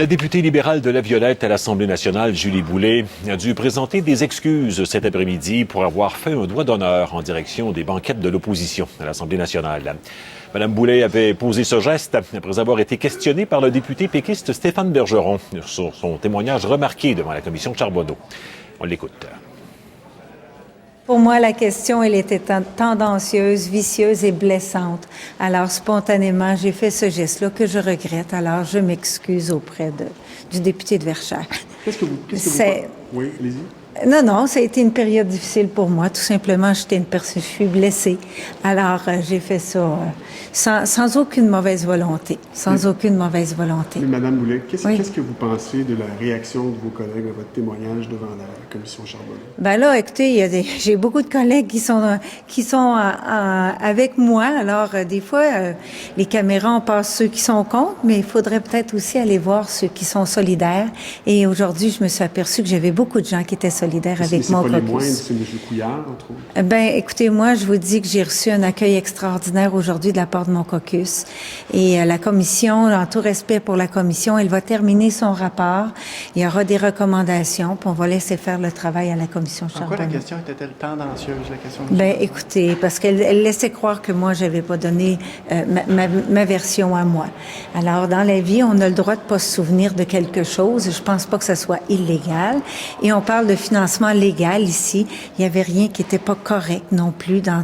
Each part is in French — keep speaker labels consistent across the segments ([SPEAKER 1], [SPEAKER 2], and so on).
[SPEAKER 1] La députée libérale de La Violette à l'Assemblée nationale, Julie Boulay, a dû présenter des excuses cet après-midi pour avoir fait un doigt d'honneur en direction des banquettes de l'opposition à l'Assemblée nationale. Mme Boulay avait posé ce geste après avoir été questionnée par le député péquiste Stéphane Bergeron sur son témoignage remarqué devant la commission Charbonneau. On l'écoute.
[SPEAKER 2] Pour moi, la question, elle était tendancieuse, vicieuse et blessante. Alors, spontanément, j'ai fait ce geste-là que je regrette. Alors, je m'excuse auprès du député de Verchères.
[SPEAKER 3] Qu'est-ce que vous... Oui, allez-y.
[SPEAKER 2] Non, ça a été une période difficile pour moi. Tout simplement, je suis blessée. Alors, j'ai fait ça sans aucune mauvaise volonté.
[SPEAKER 3] Mais Mme Boulay, qu'est-ce que vous pensez de la réaction de vos collègues à votre témoignage devant la commission Charbonneau?
[SPEAKER 2] Ben là, écoutez, j'ai beaucoup de collègues qui sont avec moi. Alors, des fois, les caméras, on passe ceux qui sont contre, mais il faudrait peut-être aussi aller voir ceux qui sont solidaires. Et aujourd'hui, je me suis aperçue que j'avais beaucoup de gens qui étaient solidaires avec mon caucus.
[SPEAKER 3] C'est pas les moindres, c'est M. Couillard, entre autres.
[SPEAKER 2] Ben, écoutez, moi, je vous dis que j'ai reçu un accueil extraordinaire aujourd'hui de la part de mon caucus. Et la commission, en tout respect pour la commission, elle va terminer son rapport. Il y aura des recommandations, puis on va laisser faire le travail à la commission Charbonneau.
[SPEAKER 4] Pourquoi la question était-elle tendancieuse, la question?
[SPEAKER 2] Ben, écoutez, parce qu'elle laissait croire que moi, j'avais pas donné ma version à moi. Alors, dans la vie, on a le droit de pas se souvenir de quelque chose. Je pense pas que ça soit illégal. Et on parle de financement légal ici. Il y avait rien qui était pas correct non plus dans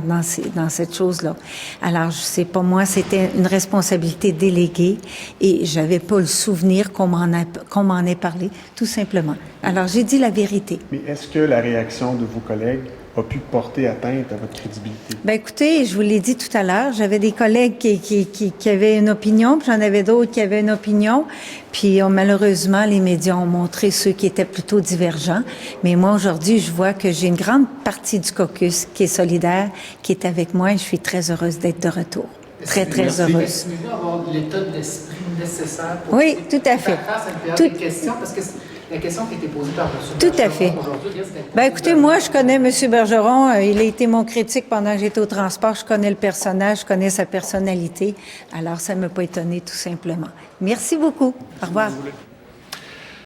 [SPEAKER 2] cette chose-là. Alors, je sais pas moi, c'était une responsabilité déléguée et j'avais pas le souvenir qu'on m'en ait parlé, tout simplement. Alors, j'ai dit la vérité.
[SPEAKER 3] Mais est-ce que la réaction de vos collègues a pu porter atteinte à votre crédibilité?
[SPEAKER 2] Ben écoutez, je vous l'ai dit tout à l'heure, j'avais des collègues qui avaient une opinion, puis j'en avais d'autres qui avaient une opinion. Puis malheureusement, les médias ont montré ceux qui étaient plutôt divergents. Mais moi, aujourd'hui, je vois que j'ai une grande partie du caucus qui est solidaire, qui est avec moi, et je suis très heureuse d'être de retour. Très heureuse.
[SPEAKER 5] Est-ce que vous avoir l'état d'esprit nécessaire pour
[SPEAKER 2] oui, tout à fait.
[SPEAKER 5] faire face à une question, parce que la question qui a été posée par M.
[SPEAKER 2] Tout à fait. Ben écoutez, moi, je connais M. Bergeron. Il a été mon critique pendant que j'étais au transport. Je connais le personnage, je connais sa personnalité. Alors, ça ne m'a pas étonnée, tout simplement. Merci beaucoup. Au revoir.